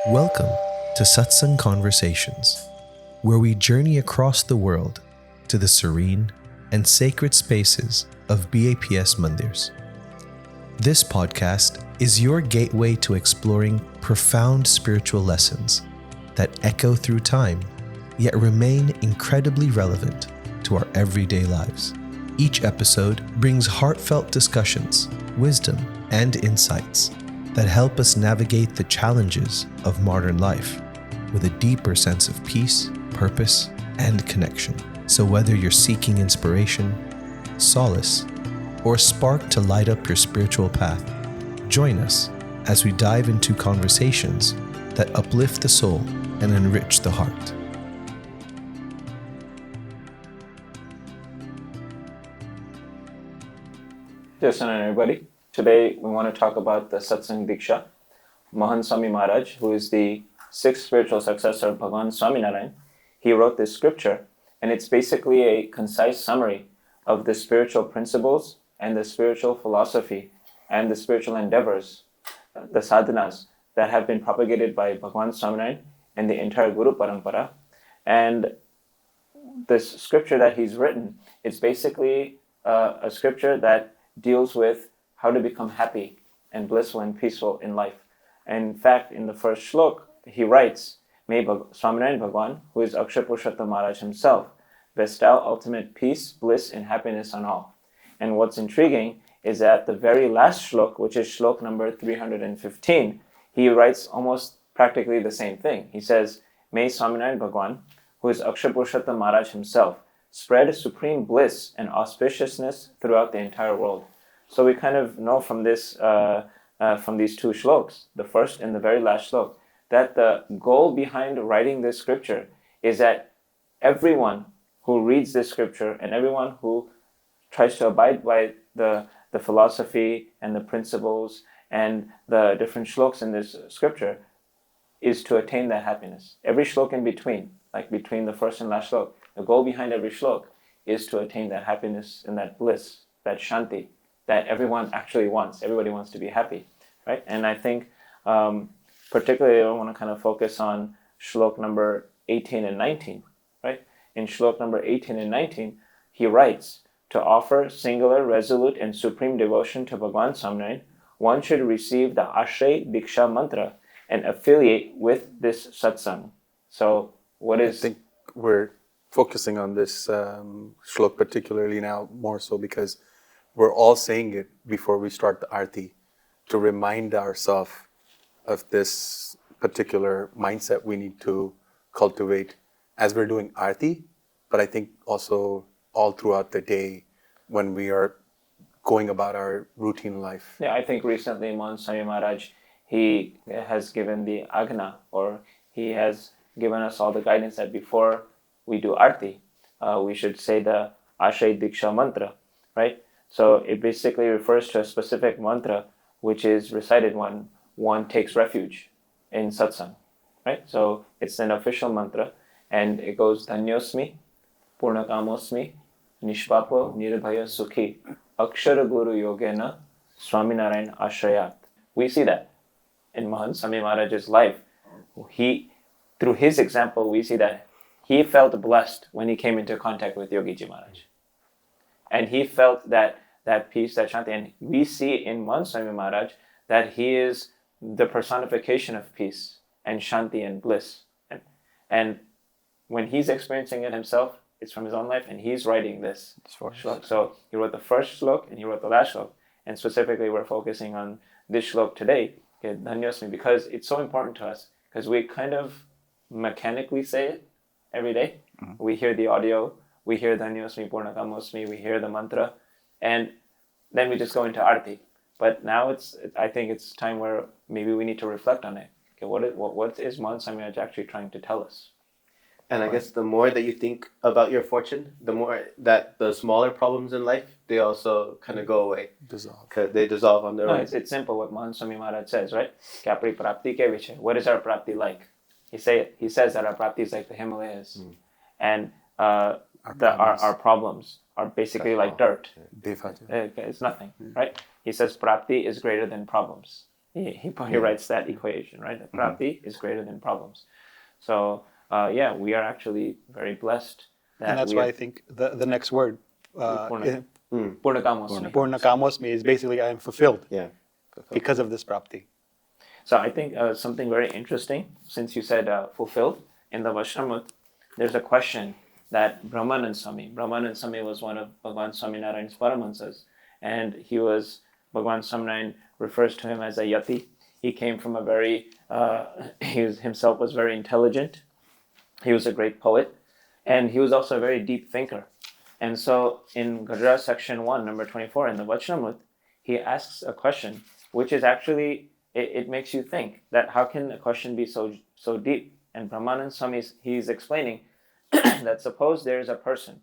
Welcome to Satsang Conversations, where we journey across the world to the serene and sacred spaces of BAPS Mandirs. This podcast is your gateway to exploring profound spiritual lessons that echo through time, yet remain incredibly relevant to our everyday lives. Each episode brings heartfelt discussions, wisdom, and insights that help us navigate the challenges of modern life with a deeper sense of peace, purpose, and connection. So whether you're seeking inspiration, solace, or a spark to light up your spiritual path, join us as we dive into conversations that uplift the soul and enrich the heart. Yes, and everybody. Today we want to talk about the Satsang Diksha. Mahan Swami Maharaj, who is the sixth spiritual successor of Bhagavan Swaminarayan, he wrote this scripture, and it's basically a concise summary of the spiritual principles and the spiritual philosophy and the spiritual endeavors, the sadhanas that have been propagated by Bhagavan Swaminarayan and the entire Guru Parampara. And this scripture that he's written, it's basically a scripture that deals with how to become happy and blissful and peaceful in life. And in fact, in the first shlok, he writes, "May Swaminarayan Bhagavan, who is Akshar Purushottam Maharaj himself, bestow ultimate peace, bliss, and happiness on all." And what's intriguing is that the very last shlok, which is shlok number 315, he writes almost practically the same thing. He says, "May Swaminarayan Bhagavan, who is Akshar Purushottam Maharaj himself, spread supreme bliss and auspiciousness throughout the entire world." So we kind of know from this, from these two shloks, the first and the very last shlok, that the goal behind writing this scripture is that everyone who reads this scripture and everyone who tries to abide by the philosophy and the principles and the different shloks in this scripture is to attain that happiness. Every shlok in between, like between the first and last shlok, the goal behind every shlok is to attain that happiness and that bliss, that shanti, that everyone actually wants. Everybody wants to be happy, right? And I think particularly I want to kind of focus on shlok number 18 and 19, right? In shlok number 18 and 19, he writes, "To offer singular, resolute, and supreme devotion to Bhagavan Swaminarayan, one should receive the Ashray Diksha mantra and affiliate with this satsang." So what is... I think we're focusing on this shlok particularly now more so because we're all saying it before we start the arti to remind ourselves of this particular mindset we need to cultivate as we're doing arti, but I think also all throughout the day when we are going about our routine life. Yeah, I think recently Mahan Swami Maharaj, he has given the agna, or he has given us all the guidance that before we do arti, we should say the Ashray Diksha mantra, right? So it basically refers to a specific mantra which is recited when one takes refuge in satsang, right? So it's an official mantra, and it goes Dhanyosmi, Purnakamosmi, Nishpapo, Nirbhaya, Sukhi, Akshara Guru Yogena, Swaminarayan Ashrayat. We see that in Mahan Swami Maharaj's life. Through his example, we see that he felt blessed when he came into contact with Yogiji Maharaj. And he felt that peace, that shanti. And we see in Mahan Swami Maharaj that he is the personification of peace and shanti and bliss. And when he's experiencing it himself, it's from his own life, and he's writing this shlok. So he wrote the first shlok and he wrote the last shlok. And specifically, we're focusing on this shlok today, Dhanyosmi, because it's so important to us, because we kind of mechanically say it every day. Mm-hmm. We hear the audio, we hear Dhanyosmi, Purnakamosmi, we hear the mantra, and then we just go into arti. But now I think it's time where maybe we need to reflect on it. Okay, what is Mahan Swami Maharaj actually trying to tell us? And I guess the more that you think about your fortune, the more that the smaller problems in life, they also kind of go away. Dissolve. They dissolve on their own. It's simple what Mahan Swami Maharaj says, right? What is our prapti like? He says that our prapti is like the Himalayas. And our problems are basically like dirt. It's nothing, right? He says prapti is greater than problems. he writes that equation, right? That prapti is greater than problems. So we are actually very blessed. And that's why I think the next word, Purnakamosmi. Purnakamosmi, is basically I am fulfilled Yeah. because of this prapti. So I think something very interesting, since you said fulfilled, in the Vaishnamut, there's a question that Brahmanand Swami was one of Bhagavan Swaminarayan's Paramahansas, and Bhagavan Swaminarayan refers to him as a yati. He came from he himself was very intelligent. He was a great poet, and he was also a very deep thinker. And so in Gajra section 1, number 24 in the Vachanamrut, he asks a question, which is actually, it makes you think that how can a question be so deep? And Brahmanand Swami, he's explaining that suppose there is a person,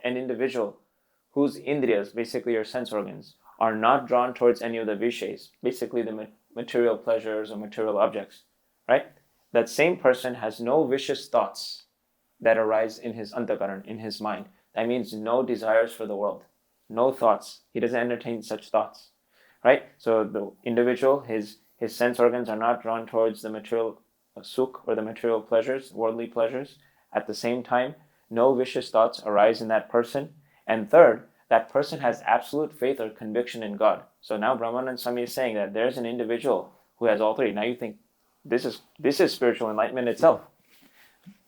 an individual, whose indriyas, basically your sense organs, are not drawn towards any of the vishays, basically the material pleasures or material objects, right? That same person has no vicious thoughts that arise in his antakaran, in his mind. That means no desires for the world, no thoughts. He doesn't entertain such thoughts, right? So the individual, his sense organs are not drawn towards the material sukh or the material pleasures, worldly pleasures. At the same time, no vicious thoughts arise in that person. And third, that person has absolute faith or conviction in God. So now Brahmanand Swami is saying that there's an individual who has all three. Now you think, this is spiritual enlightenment itself.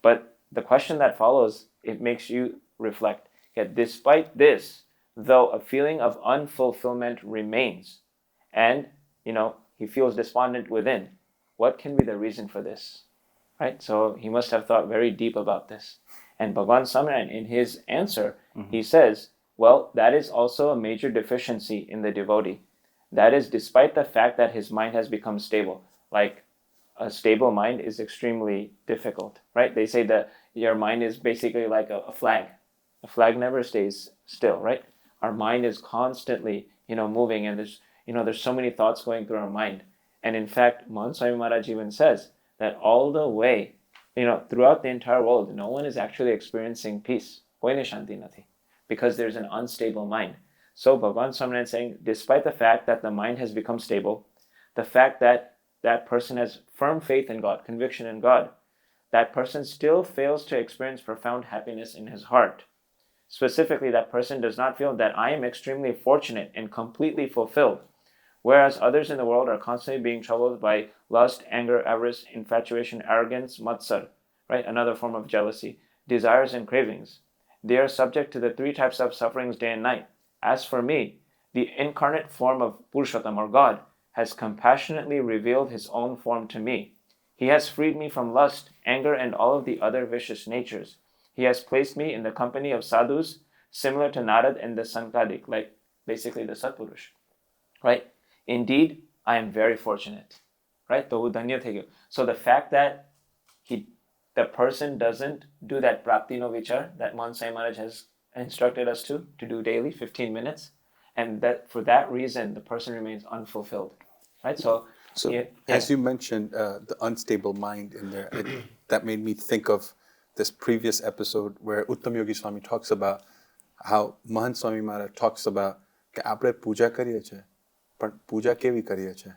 But the question that follows, it makes you reflect that despite this, though a feeling of unfulfillment remains, and he feels despondent within, what can be the reason for this? Right? So he must have thought very deep about this. And Bhagavan Swaminarayan, in his answer, he says, well, that is also a major deficiency in the devotee. That is despite the fact that his mind has become stable. Like a stable mind is extremely difficult, right? They say that your mind is basically like a flag. A flag never stays still, right? Our mind is constantly, moving, and there's so many thoughts going through our mind. And in fact, Mahan Swami Maharaj even says that all the way, throughout the entire world, no one is actually experiencing peace. Koine shanti nathi, because there's an unstable mind. So Bhagavan Swaminarayan is saying, despite the fact that the mind has become stable, the fact that that person has firm faith in God, conviction in God, that person still fails to experience profound happiness in his heart. Specifically, that person does not feel that I am extremely fortunate and completely fulfilled, whereas others in the world are constantly being troubled by lust, anger, avarice, infatuation, arrogance, matsar, right? Another form of jealousy, desires and cravings. They are subject to the three types of sufferings day and night. As for me, the incarnate form of Purushottam or God has compassionately revealed his own form to me. He has freed me from lust, anger, and all of the other vicious natures. He has placed me in the company of sadhus, similar to Narad and the Sankadik, like basically the Satpurush, right? Indeed, I am very fortunate, right? So the fact that the person doesn't do that praptino vichar that Mahan Swami Maharaj has instructed us to do daily, 15 minutes, and that for that reason, the person remains unfulfilled, right? So as you mentioned, the unstable mind in there, that made me think of this previous episode where Uttam Yogi Swami talks about how Mahan Swami Maharaj talks about કે આપણે પૂજા કરીએ છીએ પણ પૂજા કેવી કરીએ છીએ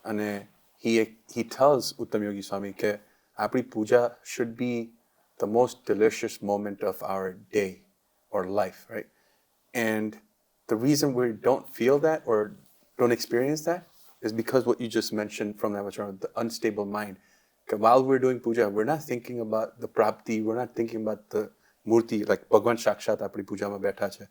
અને he tells Uttam Yogi Swami કે આપણી puja should be the most delicious moment of our day or life, right? And the reason we don't feel that or don't experience that is because what you just mentioned from that, the unstable mind. While we're doing puja, we're not thinking about the prapti, we're not thinking about the murti, like Bhagwan Shakshat apni puja ma baitha chhe.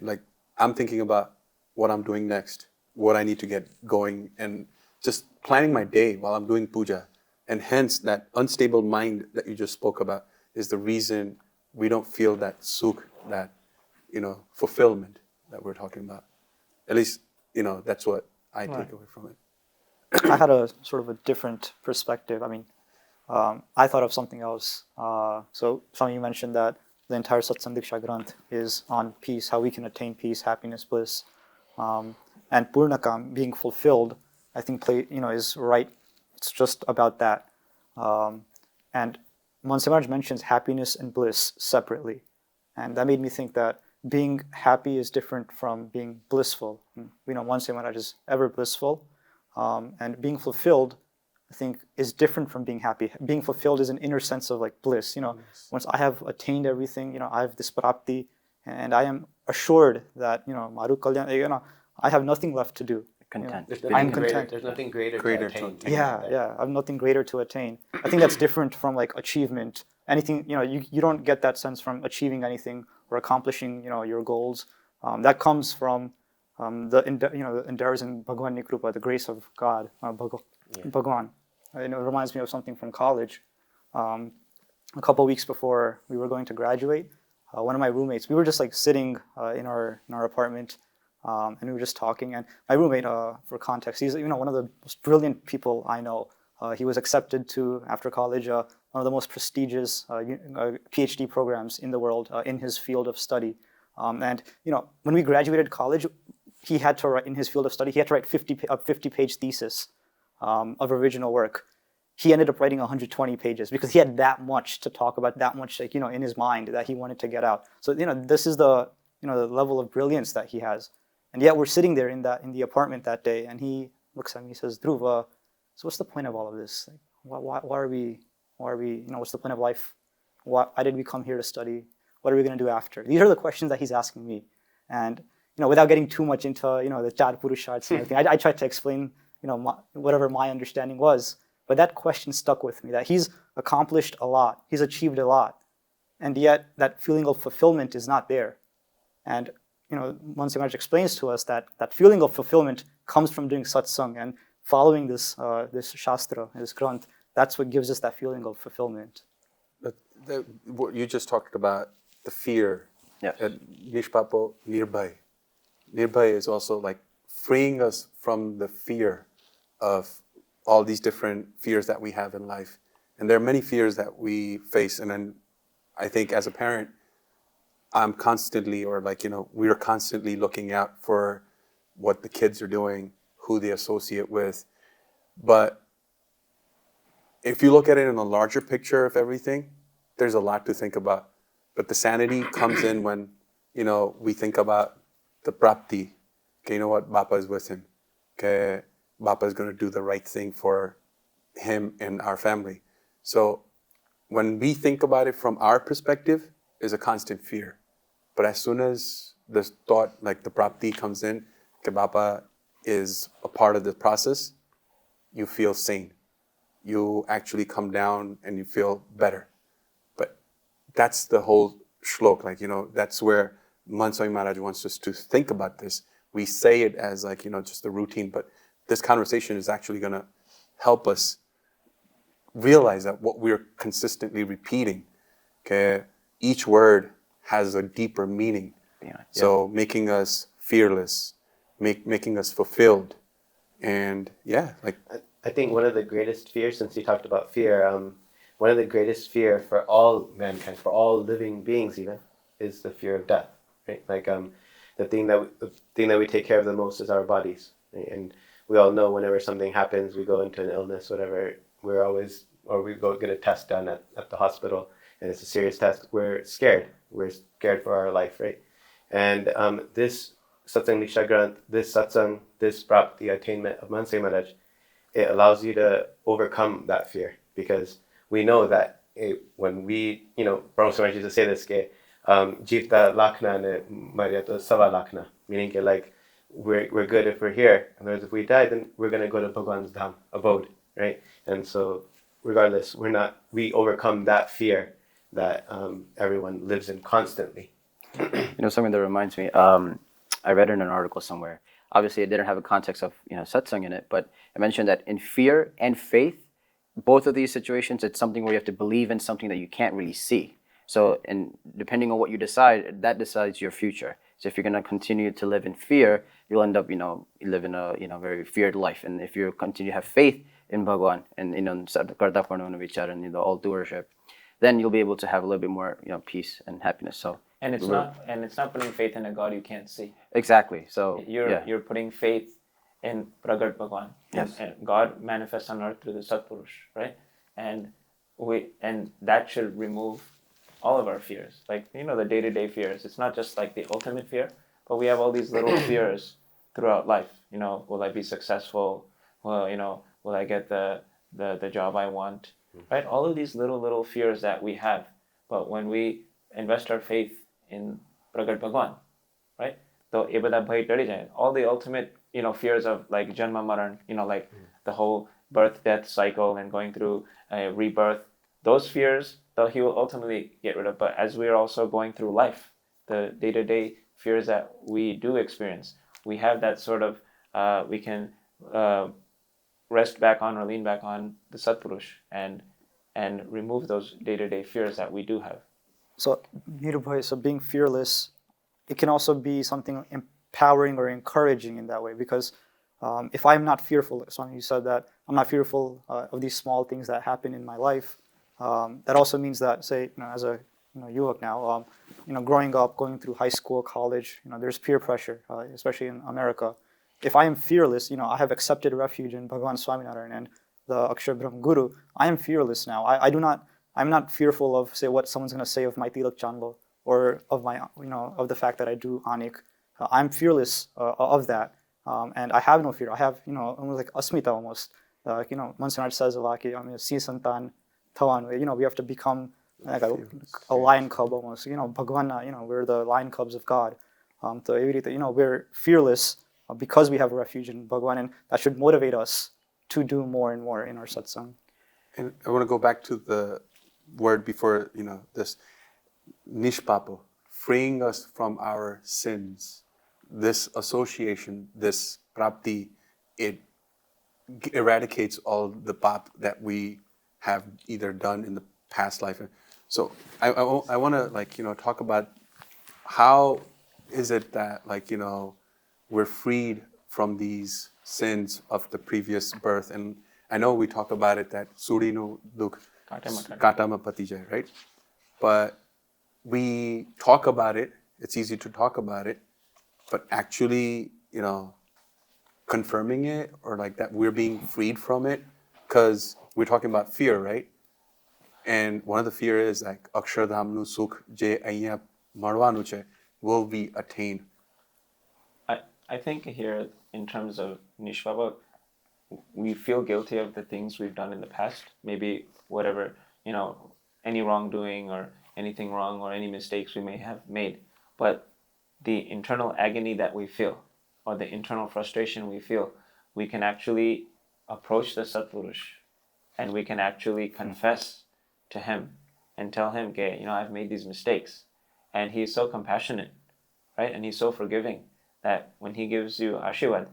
Like I'm thinking about what I'm doing next, what I need to get going, and just planning my day while I'm doing puja. And hence that unstable mind that you just spoke about is the reason we don't feel that sukh, that fulfillment that we're talking about. At least, that's what I take away from it. I had a sort of a different perspective. I mean, I thought of something else. So you mentioned that the entire Satsang Diksha Granth is on peace, how we can attain peace, happiness, bliss. And Purnakam, being fulfilled, I think is right. It's just about that. And Mahan Swami mentions happiness and bliss separately. And that made me think that being happy is different from being blissful. Mahan Swami is ever blissful. And being fulfilled, I think, is different from being happy. Being fulfilled is an inner sense of like bliss. Once I have attained everything, I have this prapti, and I am assured that maru kalyan, I have nothing left to do. Content. I'm content. There's nothing greater Greater to attain. to Yeah, I have nothing greater to attain. I think that's different from like achievement. Anything, you don't get that sense from achieving anything or accomplishing, your goals. That comes from the endeavors in Bhagwan Nikrupa, the grace of God, Bhagwan. It reminds me of something from college. A couple of weeks before we were going to graduate, one of my roommates, we were just like sitting in our apartment, and we were just talking. And my roommate, for context, he's one of the most brilliant people I know. He was accepted to, after college, one of the most prestigious PhD programs in the world in his field of study. And when we graduated college, he had to write, in his field of study, he had to write a 50-page thesis of original work. He ended up writing 120 pages because he had that much to talk about, that much in his mind that he wanted to get out. So this is the the level of brilliance that he has. And yet we're sitting there in the apartment that day, and he looks at me, he says, "Dhruv, so what's the point of all of this? Like, why are we? What's the point of life? Why did we come here to study? What are we going to do after?" These are the questions that he's asking me. And without getting too much into the Char Purusharthas and everything, I tried to explain whatever my understanding was. But that question stuck with me, that he's accomplished a lot, he's achieved a lot, and yet that feeling of fulfillment is not there. And Mansi Maharaj explains to us that feeling of fulfillment comes from doing satsang and following this shastra, this granth. That's what gives us that feeling of fulfillment. What you just talked about, the fear. Yes. Nishpapo, Nirbhaya. Nirbhaya is also like freeing us from the fear of all these different fears that we have in life. And there are many fears that we face. And then I think as a parent, I'm constantly, we're constantly looking out for what the kids are doing, who they associate with. But if you look at it in a larger picture of everything, there's a lot to think about. But the sanity comes in when, we think about the prapti. Okay, you know what? Bapa is with him. Okay, Bapa is going to do the right thing for him and our family. So when we think about it from our perspective, there's a constant fear. But as soon as this thought, like the prapti comes in, okay, Bapa is a part of the process, you feel sane. You actually come down and you feel better. But that's the whole shlok. That's where Swami Maharaj wants us to think about this. We say it as just a routine, but this conversation is actually going to help us realize that what we're consistently repeating, okay, each word has a deeper meaning. Yeah. So making us fearless, making us fulfilled. And I think one of the greatest fears, since you talked about fear, one of the greatest fear for all mankind, for all living beings even, is the fear of death. Right? The thing that we take care of the most is our bodies. Right? And we all know whenever something happens, we go into an illness, whatever, we go get a test done at the hospital, and it's a serious test. We're scared. We're scared for our life, right? And this Satsang Diksha Granth, this satsang, this prapti, attainment of Mansi Maharaj, it allows you to overcome that fear, because we know that when we, Purnakamosmi Maharaj used to say this, Jivta Lakhna ne Maryato Sava Lakhna, meaning we're good if we're here, and whereas if we die, then we're going to go to Bhagwan's Dham, abode, right? And so regardless, we overcome that fear that everyone lives in constantly. Something that reminds me, I read in an article somewhere. Obviously, it didn't have a context of satsang in it, but it mentioned that in fear and faith, both of these situations, it's something where you have to believe in something that you can't really see. So, and depending on what you decide, that decides your future. So, if you're going to continue to live in fear, you'll end up, living a very feared life. And if you continue to have faith in Bhagwan and Karta Parnavana Vichar and all doership, then you'll be able to have a little bit more peace and happiness. So. And it's not putting faith in a God you can't see. Exactly. So you're putting faith in Pragat Bhagwan. Yes. And God manifests on earth through the Satpurush, right? And that should remove all of our fears. The day-to-day fears. It's not just like the ultimate fear, but we have all these little fears throughout life. Will I be successful? well, will I get the job I want, right? All of these little fears that we have. But when we invest our faith in Pragat Bhagwan, right? So all the ultimate, fears of like Janma Maran, like the whole birth, death cycle and going through rebirth, those fears, though he will ultimately get rid of. But as we're also going through life, the day-to-day fears that we do experience, we have that sort of, we can rest back on or lean back on the Satpurush and remove those day-to-day fears that we do have. So Nirbhaya, so being fearless, it can also be something empowering or encouraging in that way, because if I'm not fearful, Swami, you said that I'm not fearful of these small things that happen in my life. That also means that, say, as a yuvak now, growing up, going through high school, college, there's peer pressure, especially in America. If I am fearless, I have accepted refuge in Bhagavan Swaminarayan and the Akshar Brahm Guru, I am fearless now. I'm not fearful of, say, what someone's going to say of my Tilak Chanlo or of my, of the fact that I do Anik. I'm fearless of that. And I have no fear. I have, almost like asmita almost. Mansanaj says, si santan tawan, we have to become like a lion cub almost. Bhagwan, we're the lion cubs of God. So, we're fearless because we have a refuge in Bhagwan, and that should motivate us to do more and more in our satsang. And I want to go back to the word before, this Nishpapo, freeing us from our sins. This association, this prapti, it eradicates all the pap that we have either done in the past life. So I want to talk about how is it that we're freed from these sins of the previous birth. And I know we talk about it that Surinu Duk Katama Patijay, right? But we talk about it, it's easy to talk about it, but actually, confirming it or like that we're being freed from it, because we're talking about fear, right? And one of the fear is like Akshardhamnu Sukh Je Aya Marwanuche will be attained. I think here, in terms of Nishpapo, we feel guilty of the things we've done in the past. Maybe whatever, any wrongdoing or anything wrong or any mistakes we may have made. But the internal agony that we feel or the internal frustration we feel, we can actually approach the Satpurush and we can actually confess to him and tell him, okay, I've made these mistakes. And he is so compassionate, right? And he's so forgiving that when he gives you Ashirwad,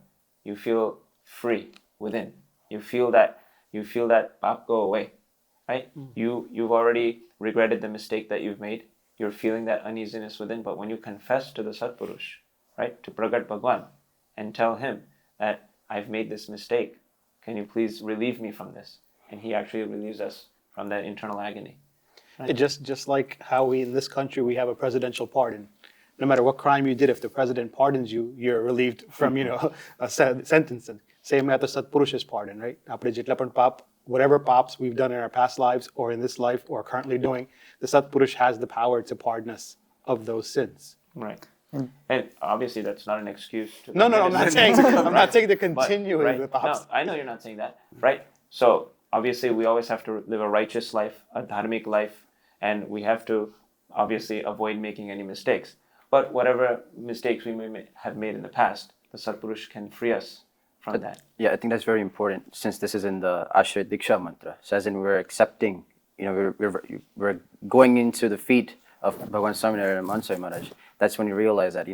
you feel free within. You feel that pap go away, right? You've already regretted the mistake that you've made. You're feeling that uneasiness within. But when you confess to the Satpurush, right, to Pragat Bhagwan, and tell him that I've made this mistake, can you please relieve me from this? And he actually relieves us from that internal agony. Right? It just like how we in this country we have a presidential pardon. No matter what crime you did, if the president pardons you, you're relieved from a sentence. Same at the Satpurush's pardon, right? Whatever paps we've done in our past lives or in this life or currently doing, the Satpurush has the power to pardon us of those sins. Right. And obviously that's not an excuse to No, I'm not saying to continue right? with paps. No, I know you're not saying that, right? So obviously we always have to live a righteous life, a dharmic life, and we have to obviously avoid making any mistakes. But whatever mistakes we may have made in the past, the Satpurush can free us from that. Yeah, I think that's very important, since this is in the Ashray Diksha mantra. So as in we're accepting, we're going into the feet of Bhagavan Swaminarayan and Mansai Maharaj. That's when you realize that,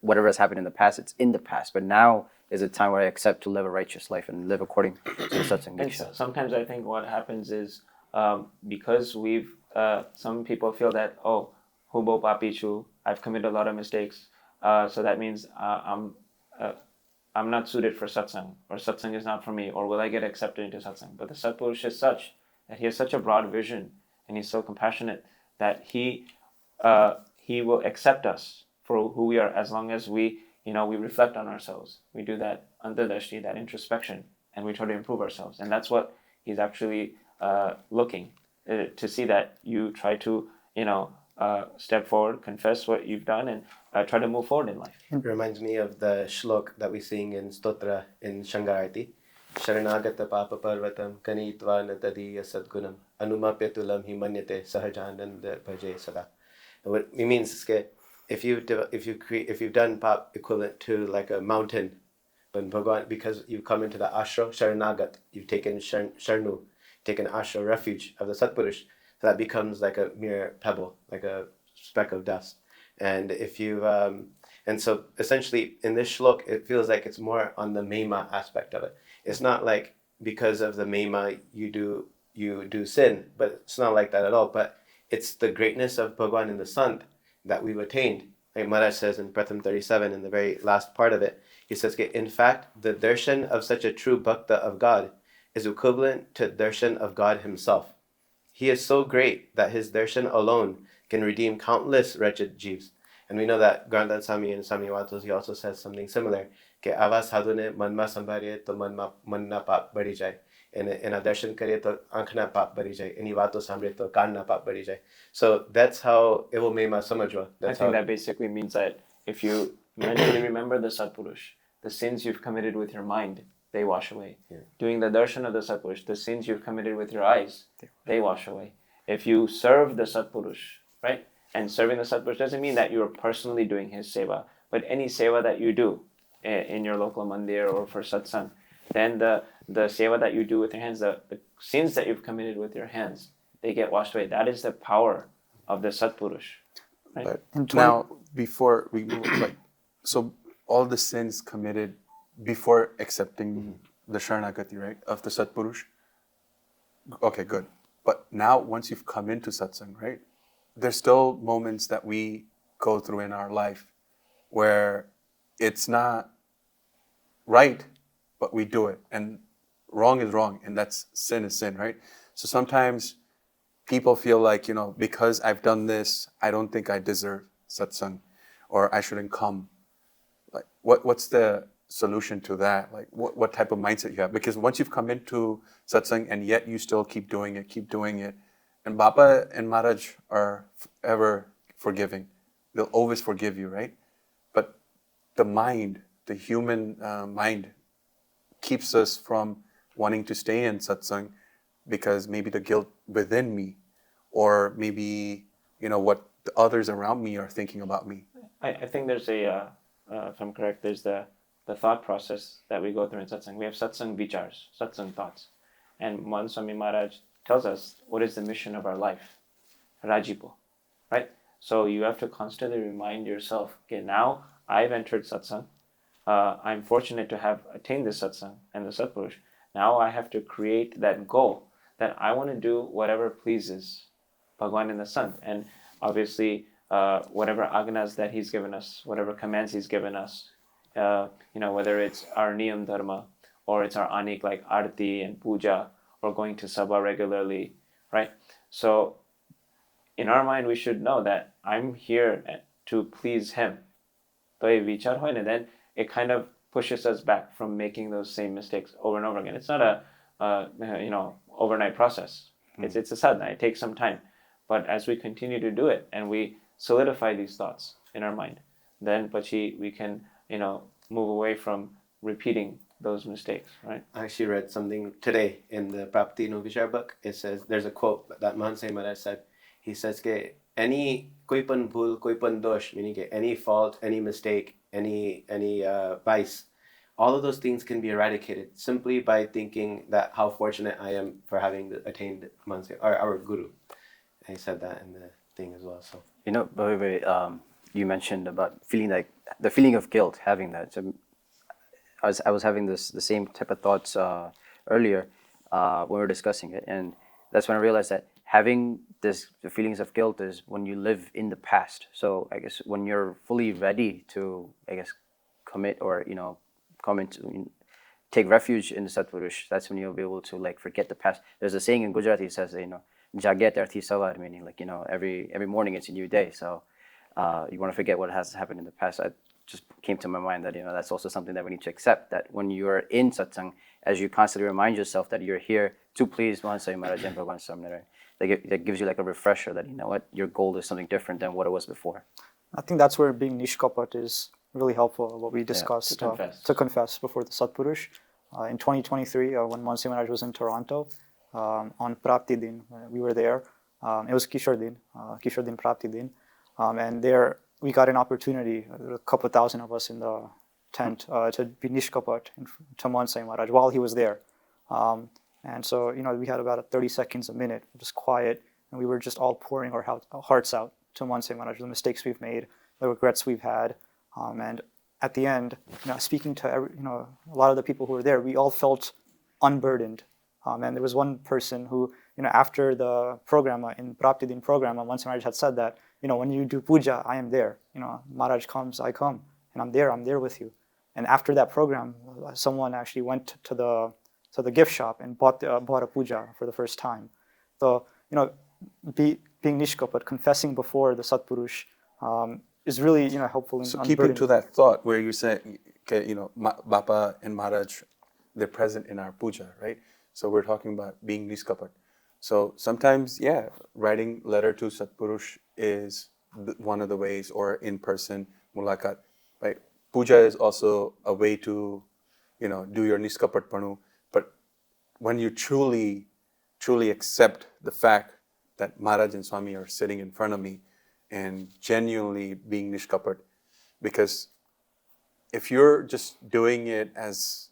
whatever has happened in the past, it's in the past. But now is a time where I accept to live a righteous life and live according to the Satsang Diksha. Sometimes I think what happens is, because some people feel that, hubo papichu, I've committed a lot of mistakes, so that means I'm not suited for satsang, or satsang is not for me, or will I get accepted into satsang? But the Satpurush is such that he has such a broad vision, and he's so compassionate that he will accept us for who we are, as long as we reflect on ourselves. We do that antardashti, that introspection, and we try to improve ourselves. And that's what he's actually looking to see, that you try to step forward, confess what you've done, and try to move forward in life. It reminds me of the shlok that we sing in Stotra in Shangarati, Sharanagata Papa Parvatam Kanitva Natadiya Sadgunam Anumapyatulam Himanyate Sahajananda Bhaje Sada. And what it means is that if you've done pap equivalent to like a mountain, when Bhagavan, because you come into the ashra Sharanagat, you've taken Sharnu, taken ashra refuge of the Satpurush, so that becomes like a mere pebble, like a speck of dust. And if you and so essentially in this shlok, it feels like it's more on the mema aspect of it. It's not like because of the mema you do sin, but it's not like that at all. But it's the greatness of Bhagavan in the Sant that we've attained. Like Maharaj says in Pratham 37, in the very last part of it, he says, in fact, the darshan of such a true bhakta of God is equivalent to darshan of God himself. He is so great that his darshan alone can redeem countless wretched jeeves. And we know that Grandan Sami and Sami Vatos, he also says something similar. Ke ava sadhune manma sambhare to manna pap badi jai. And a darshan kare to ankhna pap badi jai. Any vato samre to kanna pap badi jai. So that's how it will mema samajwa. I think that basically means that if you mentally remember the Satpurush, the sins you've committed with your mind, they wash away. Yeah. Doing the darshan of the Satpurush, the sins you've committed with your eyes, they wash away. If you serve the Satpurush, right? And serving the Satpurush doesn't mean that you're personally doing his seva, but any seva that you do in your local mandir or for satsang, then the seva that you do with your hands, the sins that you've committed with your hands, they get washed away. That is the power of the Satpurush. Right? But now, before we move, so all the sins committed before accepting the Sharanagati, right, of the Satpurush, okay, good. But now, once you've come into satsang, right, there's still moments that we go through in our life where it's not right, but we do it. And wrong is wrong, and that's sin is sin, right? So sometimes people feel like, because I've done this, I don't think I deserve satsang, or I shouldn't come. Like, what's the solution to that? Like, what type of mindset you have? Because once you've come into satsang and yet you still keep doing it, and Baba and Maharaj are ever forgiving. They'll always forgive you, right? But the mind, the human mind, keeps us from wanting to stay in satsang because maybe the guilt within me, or maybe, what the others around me are thinking about me. I think there's if I'm correct, there's the thought process that we go through in satsang. We have satsang vichars, satsang thoughts. And Swami Maharaj tells us what is the mission of our life, Rajipo, right? So you have to constantly remind yourself, okay, now I've entered satsang. I'm fortunate to have attained this satsang and the Satpurush. Now I have to create that goal that I want to do whatever pleases Bhagavan in the Sant. And obviously, whatever agnas that he's given us, whatever commands he's given us, whether it's our niyam dharma or it's our anik like arti and puja, or going to sabha regularly, right? So in our mind, we should know that I'm here to please him. And then it kind of pushes us back from making those same mistakes over and over again. It's not a overnight process. It's a sadhana. It takes some time. But as we continue to do it and we solidify these thoughts in our mind, then pachi we can move away from repeating those mistakes, right? I actually read something today in the Prapti Novishar book. It says, there's a quote that Mahansai Maharaj said. He says, any koipan bhul, koipan dosh, meaning any fault, any mistake, any vice, all of those things can be eradicated simply by thinking that how fortunate I am for having attained Mahansai, our guru. And he said that in the thing as well. So you mentioned about feeling like the feeling of guilt, having that. So I was having the same type of thoughts earlier when we were discussing it, and that's when I realized that having the feelings of guilt is when you live in the past. So I guess when you're fully ready to, commit or come into take refuge in the Satpurush, that's when you'll be able to forget the past. There's a saying in Gujarati that says Jagat Arthi Savar, meaning every morning it's a new day. So you want to forget what has happened in the past. I just came to my mind that that's also something that we need to accept, that when you are in satsang, as you constantly remind yourself that you're here to please Mahansai Maharaj and Bhagavan Samnara, that gives you a refresher that your goal is something different than what it was before. I think that's where being Nishpapo is really helpful, what we discussed, to confess before the Satpurush. in 2023, when Mansi Maharaj was in Toronto, on Prapti Din, we were there. It was Kishore Din Prapti Din. And there we got an opportunity, a couple thousand of us in the tent, to be Nishkapat to Mansi Maharaj while he was there. And so, we had about 30 seconds a minute, just quiet, and we were just all pouring our hearts out to Mansi Maharaj, the mistakes we've made, the regrets we've had. And at the end, speaking to a lot of the people who were there, we all felt unburdened. And there was one person who, after the program, in Prapti Din program, Mansi Maharaj had said that, when you do puja, I am there. Maharaj comes, I come, and I'm there with you. And after that program, someone actually went to the gift shop and bought a puja for the first time. So, being Nishkapat, confessing before the Satpurush, is really, helpful in So keeping to that thought where you say, okay, Bapa and Maharaj, they're present in our puja, right? So we're talking about being Nishkapat. So sometimes, writing letter to Satpurush is one of the ways, or in person, mulakat, right? Puja is also a way to, do your Nishkapat panu. But when you truly accept the fact that Maharaj and Swami are sitting in front of me, and genuinely being Nishkapat, because if you're just doing it as,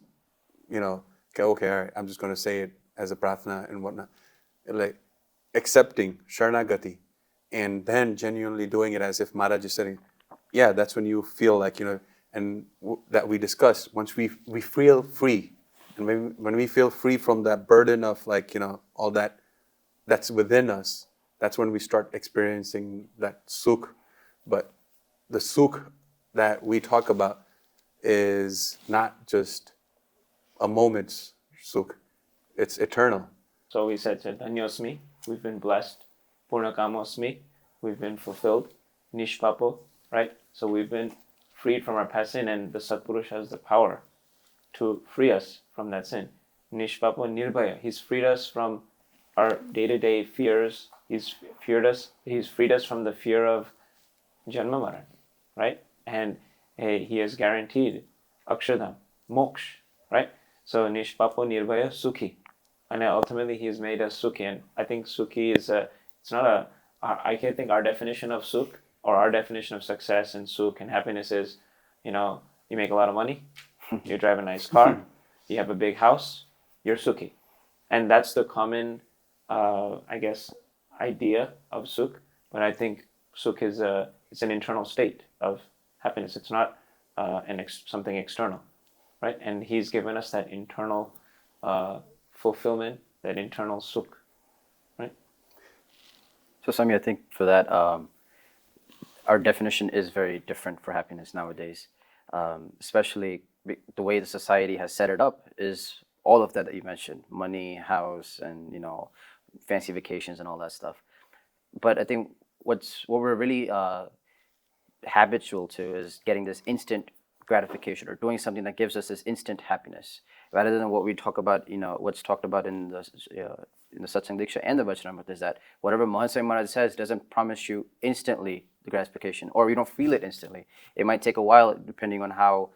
okay, all right, I'm just going to say it as a prarthana and whatnot, like accepting Sharanagati, and then genuinely doing it as if Maharaj is sitting, that's when you feel like, and that we discussed, once we feel free, and when we feel free from that burden of all that's within us, that's when we start experiencing that sukh. But the sukh that we talk about is not just a moment's sukh, it's eternal. So we said to Dhanyosmi, we've been blessed. Purnakamosmi, we've been fulfilled. Nishpapo, right? So we've been freed from our past sin, and the Satpurush has the power to free us from that sin. Nishpapo Nirbhaya, he's freed us from our day-to-day fears. He's freed us from the fear of Janma Maran, right? And he has guaranteed Akshardham, Moksha, right? So Nishpapo Nirbhaya Sukhi. And ultimately he has made us Sukhi. And I think Sukhi is I can't think our definition of Sukh, or our definition of success and Sukh and happiness is, you make a lot of money, you drive a nice car, you have a big house, you're Sukhi. And that's the common, idea of Sukh. But I think Sukh is it's an internal state of happiness. It's not something external, right? And he's given us that internal fulfillment, that internal Sukh, right? So, Swami, I think for that, our definition is very different for happiness nowadays, especially the way the society has set it up is all of that you mentioned, money, house, and fancy vacations and all that stuff. But I think what we're really habitual to is getting this instant gratification, or doing something that gives us this instant happiness, rather than what we talk about, what's talked about in the Satsang Diksha and the Vachanamrita, is that whatever Maharaj says doesn't promise you instantly the gratification, or you don't feel it instantly. It might take a while depending on how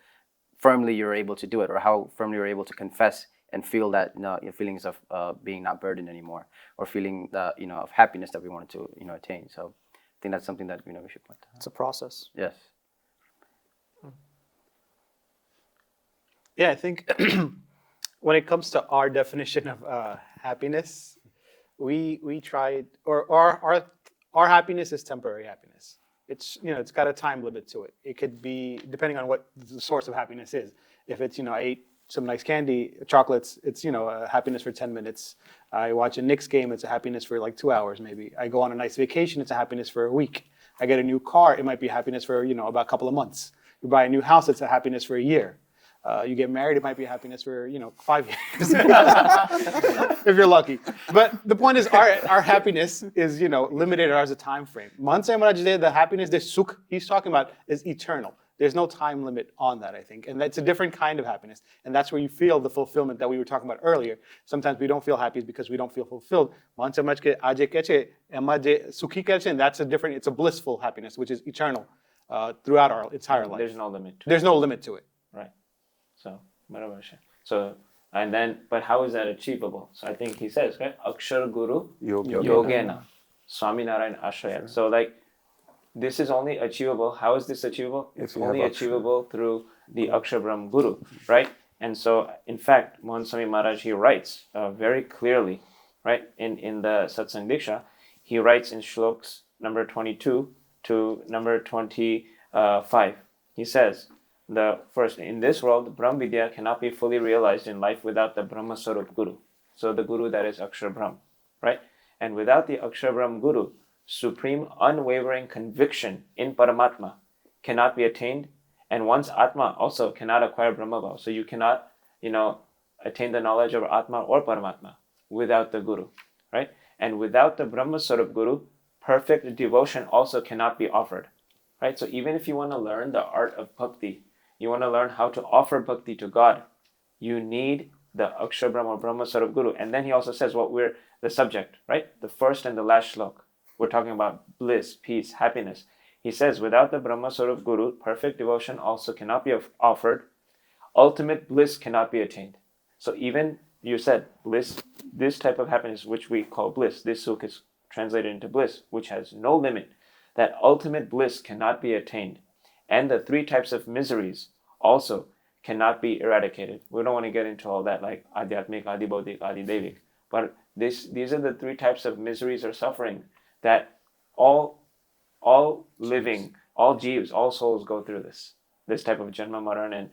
firmly you're able to do it, or how firmly you're able to confess and feel that your feelings of being not burdened anymore, or feeling that of happiness that we wanted to attain. So I think that's something that we should point out. It's a process. Yes. Yeah, I think when it comes to our definition of happiness, we tried, or our happiness is temporary happiness. It's it's got a time limit to it. It could be depending on what the source of happiness is. If it's I ate some nice candy, chocolates, it's a happiness for 10 minutes. I watch a Knicks game, it's a happiness for like 2 hours maybe. I go on a nice vacation, it's a happiness for a week. I get a new car, it might be happiness for about a couple of months. You buy a new house, it's a happiness for a year. You get married, it might be happiness for 5 years, if you're lucky. But the point is, our happiness is limited as a time frame. Mansi Maharaj, the happiness, the sukh he's talking about is eternal. There's no time limit on that, I think, and that's a different kind of happiness, and that's where you feel the fulfillment that we were talking about earlier. Sometimes we don't feel happy because we don't feel fulfilled. Mansi Maharaj ke aaj keche, emma je sukhi keche, and that's it's a blissful happiness, which is eternal throughout our entire life. There's no limit. There's no limit to it. Right. So, barabar. So And then, but how is that achievable? So I think he says, right? Akshar Guru Yoga. Yogena Swaminarayan Ashrayat. So like, this is only achievable. How is this achievable? It's If you have only Akshar. achievable through the Akshar Brahm Guru, right? And so, in fact, Mohan Swami Maharaj, he writes very clearly, right, in the Satsang Diksha, he writes in shloks number 22 to number 25. He says, the first, in this world, Brahm Vidya cannot be fully realized in life without the Brahma Sarup Guru. So the Guru that is Akshar Brahm, right? And without the Akshar Brahm Guru, supreme unwavering conviction in Paramatma cannot be attained, and one's Atma also cannot acquire Brahma Bhav. So you cannot, attain the knowledge of Atma or Paramatma without the Guru, right? And without the Brahma Sarup Guru, perfect devotion also cannot be offered, right? So even if you want to learn the art of bhakti, you want to learn how to offer bhakti to God, you need the Akshar Brahma or Brahma Sarup Guru. And then he also says what we're the subject, right? The first and the last shlok. We're talking about bliss, peace, happiness. He says, without the Brahma Sarup Guru, perfect devotion also cannot be offered. Ultimate bliss cannot be attained. So even you said bliss, this type of happiness, which we call bliss, this sukh is translated into bliss, which has no limit. That ultimate bliss cannot be attained. And the three types of miseries also cannot be eradicated. We don't want to get into all that, like Adhyatmik, Adi Baudik, Adi Devik. But these are the three types of miseries or suffering that all living, all jeeves, all souls go through this type of janma maran and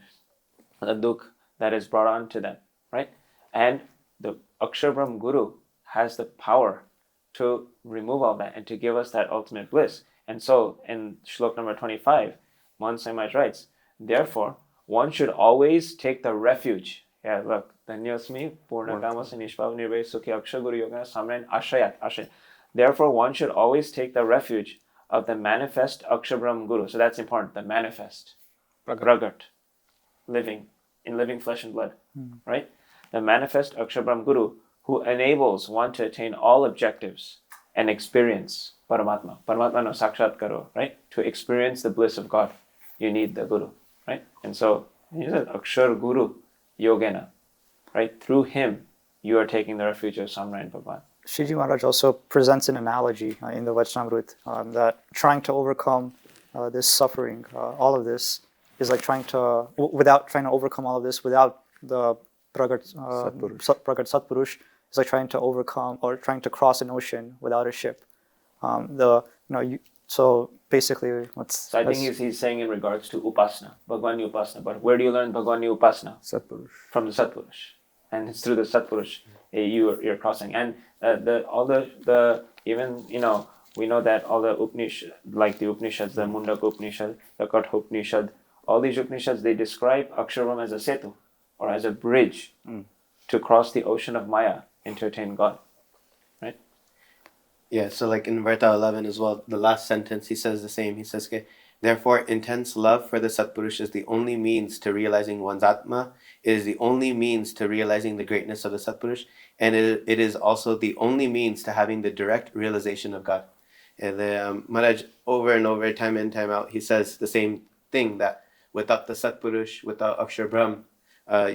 the dukh that is brought on to them, right? And the Akshar Brahm Guru has the power to remove all that and to give us that ultimate bliss. And so in shlok number 25, Mohan Swami Maharaj writes, therefore, one should always take the refuge. Yeah, look, Dhanyosmi, Purnakamosmi, Nishpapo, Nirbhaya, Sukhi, Akshar Guru Yogena, Samrayan, Ashrayat. Therefore, one should always take the refuge of the manifest Akshar Brahm Guru. So that's important, the manifest, Pragat, living, in living flesh and blood, right? The manifest Akshar Brahm Guru who enables one to attain all objectives and experience Paramatma. Paramatma no sakshat karo, right? To experience the bliss of God, you need the Guru, right? And so, he said, Akshar Guru Yogena, right? Through him, you are taking the refuge of Samrayan Bhagavan. Shiji Maharaj also presents an analogy in the Vachanamrut that trying to overcome this suffering, all of this, is like trying to overcome all of this without the Pragat Satpurush, is like trying to overcome or trying to cross an ocean without a ship. So basically, So I think he's saying in regards to Upasana, Bhagwani Upasana. But where do you learn Bhagwani Upasana? Satpurush. From the Satpurush. And it's through the Satpurush you're crossing. And we know that all the Upanishad, like the Upanishads, the Mundaka Upanishad, the Katha Upanishad, all these Upanishads, they describe Aksharam as a setu, or as a bridge to cross the ocean of Maya and to attain God. Right? Yeah, so like in Varta 11 as well, the last sentence, he says the same. He says, okay, therefore, intense love for the Satpurush is the only means to realizing one's Atma. It is the only means to realizing the greatness of the Satpurush. And it is also the only means to having the direct realization of God. And Maharaj, over and over, time in, time out, he says the same thing, that without the Satpurush, without Akshar Brahm,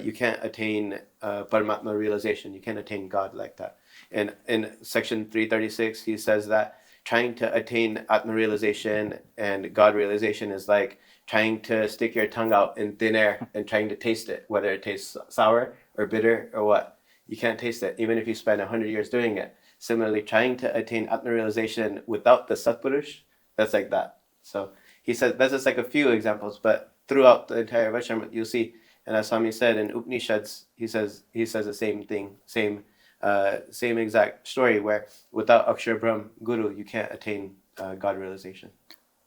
you can't attain Paramatma realization. You can't attain God like that. And in section 336, he says that trying to attain Atma realization and God realization is like trying to stick your tongue out in thin air and trying to taste it, whether it tastes sour or bitter or what. You can't taste it, even if you spend 100 years doing it. Similarly, trying to attain Atma realization without the Satpurush, that's like that. So he says, that's just like a few examples, but throughout the entire Vaishnava, you'll see, and as Swami said in Upanishads, he says the same thing, same exact story, where without Akshar Brahm Guru, you can't attain God realization.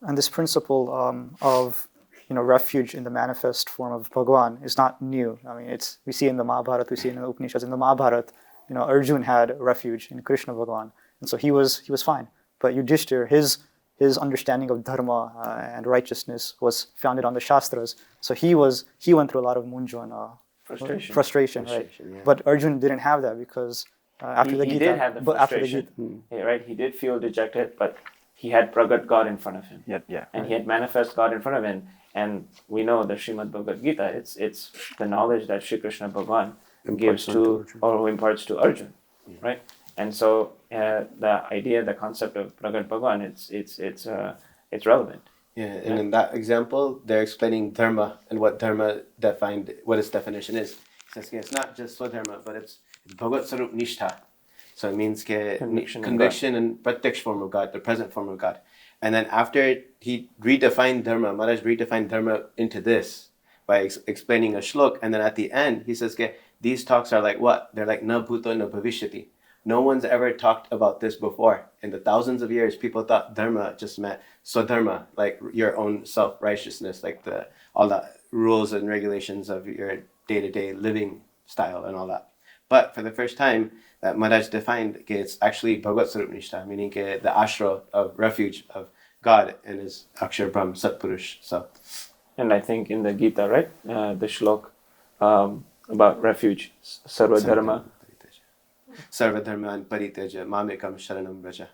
And this principle of refuge in the manifest form of Bhagwan is not new. I mean, we see in the Mahabharata, we see in the Upanishads. In the Mahabharata, Arjun had refuge in Krishna Bhagwan, and so he was fine. But Yudhishthir, his understanding of dharma and righteousness was founded on the Shastras. So he went through a lot of munjo and frustration, right? Yeah. But Arjun didn't have that because after the Gita, he did have the frustration. Right? He did feel dejected, but he had Pragat God in front of him. Yeah. And he had manifest God in front of him. And we know the Srimad Bhagavad Gita, it's the knowledge that Shri Krishna Bhagavan gives to, or who imparts to Arjun, right? And so the idea, the concept of Pragat Bhagavan, it's relevant. Yeah, and in that example, they're explaining dharma and what dharma defined, what its definition is. He says, it's not just swadharma, but it's bhagat sarup nishtha. So it means conviction and pratyaksh form of God, the present form of God. And then after he redefined dharma, Maharaj redefined dharma into this by explaining a shlok. And then at the end, he says, these talks are like what? They're like na bhuto na bhavishyati. No one's ever talked about this before. In the thousands of years, people thought dharma just meant swadharma, like your own self-righteousness, like all the rules and regulations of your day-to-day living style and all that. But for the first time, that Maharaj defined it's actually Bhagat Sarup Nishtha, meaning the ashra of refuge of God and his Akshar Brahm Satpurush. So, and I think in the Gita, right, the shlok about refuge, Sarva Dharma. Sarva Dharman Pariteja Mamekam Sharanam Vraja.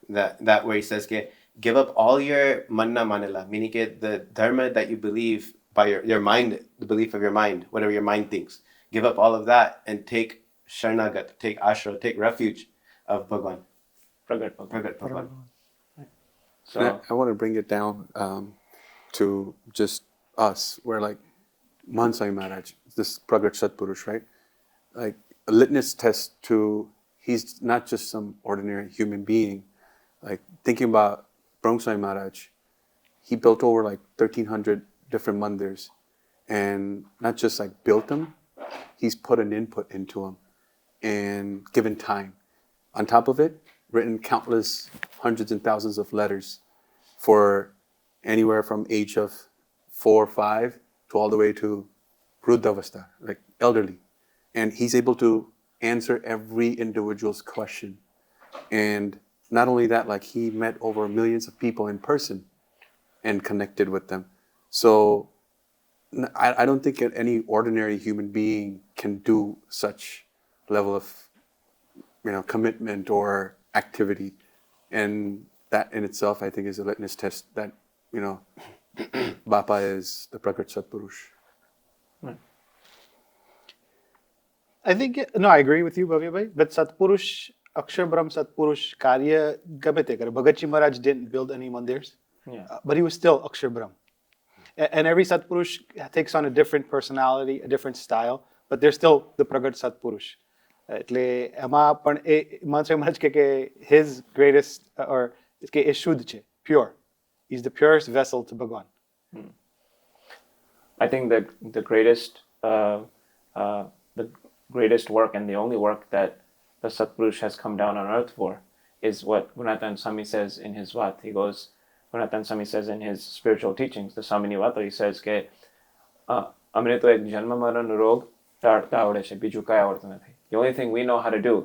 That where he says, give up all your manna manila, meaning the dharma that you believe by your mind, the belief of your mind, whatever your mind thinks. Give up all of that and take Sharnagat, take ashra, take refuge of Bhagwan. Pragat Bhagwan. So I want to bring it down to just us. We're like Mansai Maharaj, this Pragat Satpurush, right? Like a litmus test to he's not just some ordinary human being. Like thinking about Brahmsai Maharaj, he built over like 1,300 different mandirs, and not just like built them, he's put an input into them and given time. On top of it, written countless hundreds and thousands of letters for anywhere from age of 4 or 5 to all the way to Vruddhavastha, like elderly. And he's able to answer every individual's question. And not only that, like he met over millions of people in person and connected with them. So I don't think any ordinary human being can do such level of, commitment or activity. And that in itself, I think, is a litmus test that, Bapa is the Pragat Satpurush. I think, no, I agree with you, Bhavya Bhai, but Satpurush, Akshar Brahm Satpurush, Karya Gamete Kar. Bhagat Ji Maharaj didn't build any mandirs, but he was still Akshar Brahm. And every Satpurush takes on a different personality, a different style, but they're still the Pragat Satpurush. એટલે એમાં પણ Mansai Maharaj કે his greatest, or કે એ શુદ્ધ છે, pure. He's the purest vessel to Bhagwan. I think that the greatest work and the only work that the Satpurush has come down on earth for is what Gunatan Swami says in his Vat. Gunatan Swami says in his spiritual teachings, the Swamini Vato, he says કે અમને તો એક જન્મ મરણ રોગ ટાળતા આવડે છે, બીજું કાંઈ આવડતું નથી. The only thing we know how to do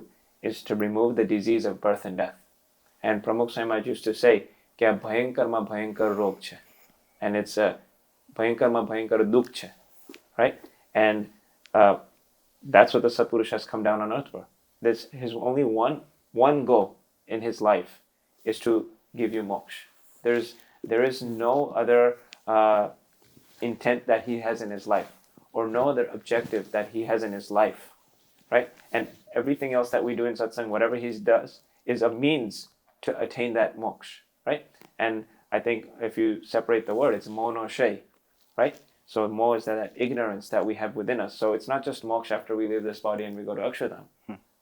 is to remove the disease of birth and death. And Pramukh Swami used to say કે આ ભયંકરમાં ભયંકર રોગ છે. And it's ભયંકરમાં ભયંકર દુઃખ છે. Right? And that's what the Satpurush has come down on earth for. His only one goal in his life is to give you moksha. There is no other intent that he has in his life, or no other objective that he has in his life, right? And everything else that we do in satsang, whatever he does, is a means to attain that moksha, right? And I think if you separate the word, it's mo no shay, right? So mo is that ignorance that we have within us. So it's not just moksha after we leave this body and we go to Akshardham,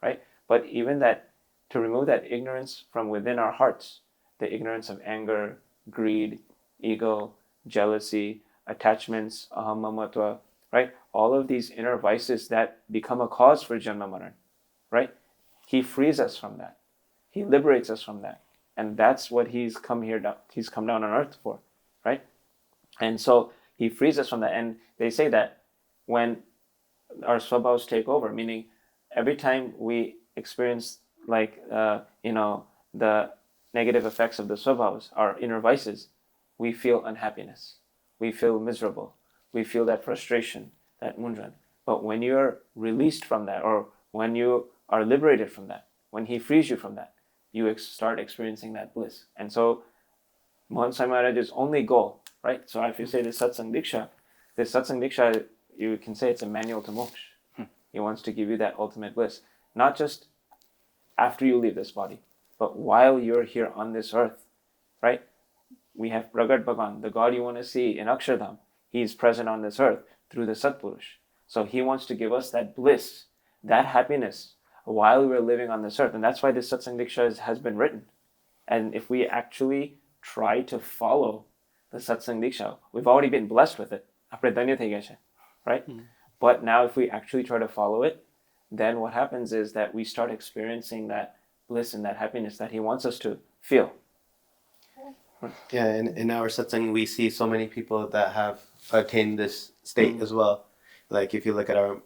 right? But even that, to remove that ignorance from within our hearts, the ignorance of anger, greed, ego, jealousy, attachments, aham mamatva, right? All of these inner vices that become a cause for janma maran, right? He frees us from that. He liberates us from that. And that's what he's come down on earth for, right? And so he frees us from that. And they say that when our swabhavas take over, meaning every time we experience the negative effects of the swabhavas, our inner vices, we feel unhappiness. We feel miserable. We feel that frustration, that mundran. But when you're released from that, or when you are liberated from that, when he frees you from that, you start experiencing that bliss. And so Mansai Maharaj's only goal, right? So if you say the Satsang Diksha, you can say it's a manual to moksha, He wants to give you that ultimate bliss. Not just after you leave this body, but while you're here on this earth, right? We have Pragat Bhagan, the God you want to see in Akshardham. He's present on this earth through the Satpurush. So he wants to give us that bliss, that happiness while we're living on this earth. And that's why this Satsang Diksha has been written. And if we actually try to follow the Satsang Diksha, we've already been blessed with it. Right? But now if we actually try to follow it, then what happens is that we start experiencing that bliss and that happiness that he wants us to feel. Yeah, and in our satsang, we see so many people that have attained this state as well. Like if you look at our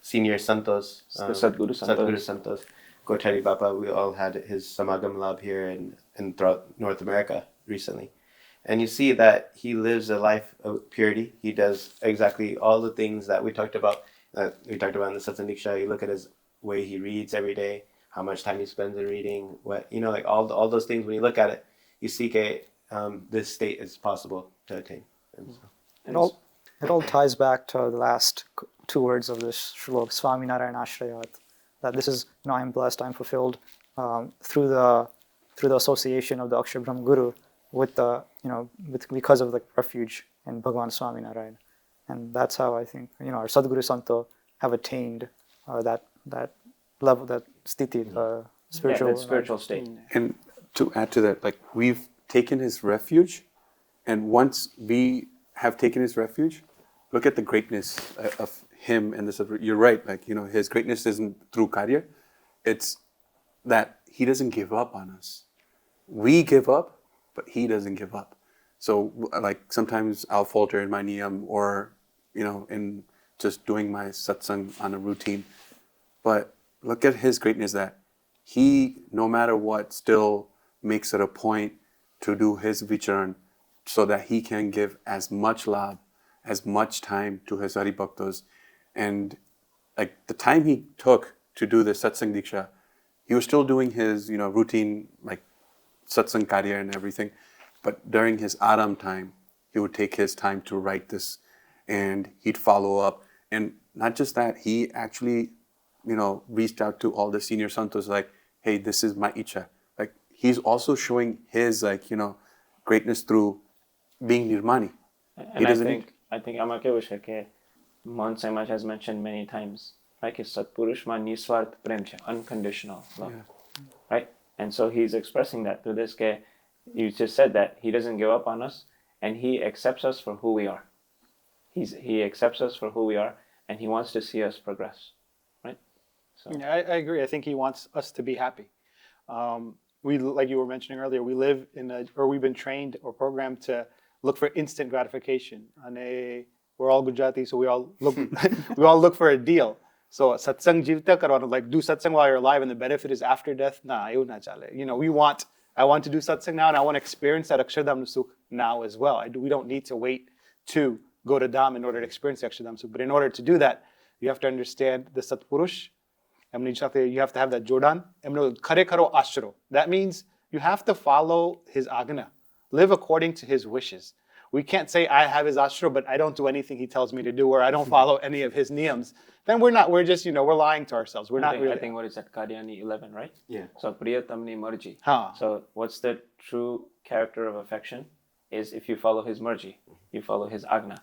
senior santos, The Sadguru Santos, Kothari Bapa, we all had his Samagam Lab here and throughout North America recently. And you see that he lives a life of purity. He does exactly all the things that we talked about. In the Satsang Diksha. You look at his way he reads every day, how much time he spends in reading, like all those things. When you look at it, you see this state is possible to attain. It all ties back to the last two words of this shlok, Swaminarayan Ashrayat, that this is, I am blessed, I am fulfilled through the association of the Akshar Brahm Guru with because of the refuge in Bhagavan Swaminarayan. And that's how I think, our Sadguru Santo have attained that level, that sthiti, spiritual state. And to add to that, like we've taken his refuge, and once we have taken his refuge, look at the greatness of him and the. You're right, like his greatness isn't through karya; it's that he doesn't give up on us. We give up, but he doesn't give up. So like sometimes I'll falter in my niyam or in just doing my satsang on a routine, but look at his greatness that he, no matter what, still makes it a point to do his vicharan so that he can give as much love, as much time to his Hari Bhaktas. And like the time he took to do the Satsang Diksha, he was still doing his routine like Satsang Karya and everything. But during his Aram time, he would take his time to write this and he'd follow up. And not just that, he actually reached out to all the senior santos like, hey, this is my icha. Like he's also showing his greatness through being nirmani. And I think Amake Ushake, Mon Samaj has mentioned many times, right? Satpurush ma niswart prem cha, unconditional love, right? And so he's expressing that through this. You just said that he doesn't give up on us, and he accepts us for who we are. He accepts us for who we are, and he wants to see us progress, right? So Yeah, I agree. I think he wants us to be happy. We, like you were mentioning earlier, we live we've been trained or programmed to look for instant gratification. We're all Gujarati, so we all look for a deal. So satsang jivta karwano, like do satsang while you're alive, and the benefit is after death. Nah, yun na chale. I want to do satsang now, and I want to experience that Akshardham Sukh now as well. We don't need to wait to go to Dham in order to experience the Akshardham Sukh. But in order to do that, you have to understand the Satpurush. You have to have that Jordan. Khare karo ashro. That means you have to follow his agna. Live according to his wishes. We can't say I have his ashro, but I don't do anything he tells me to do, or I don't follow any of his niyams. Then we're just, we're lying to ourselves. I think what is that? Kadyani 11, right? Yeah. So Priyatamni Marji. Huh. So what's the true character of affection is if you follow his marji, you follow his agna,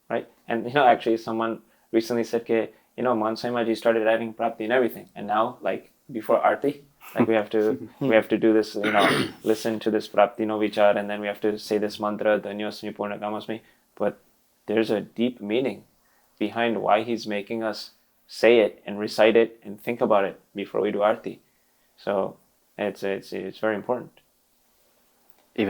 right? And actually someone recently said, Mansai Maji started adding prapti and everything. And now, like before Arti, like we have to do this, listen to this prapti no vichar, and then we have to say this mantra, Dhanyosmi, Purnakamosmi. But there's a deep meaning behind why he's making us say it and recite it and think about it before we do Arti. So it's very important.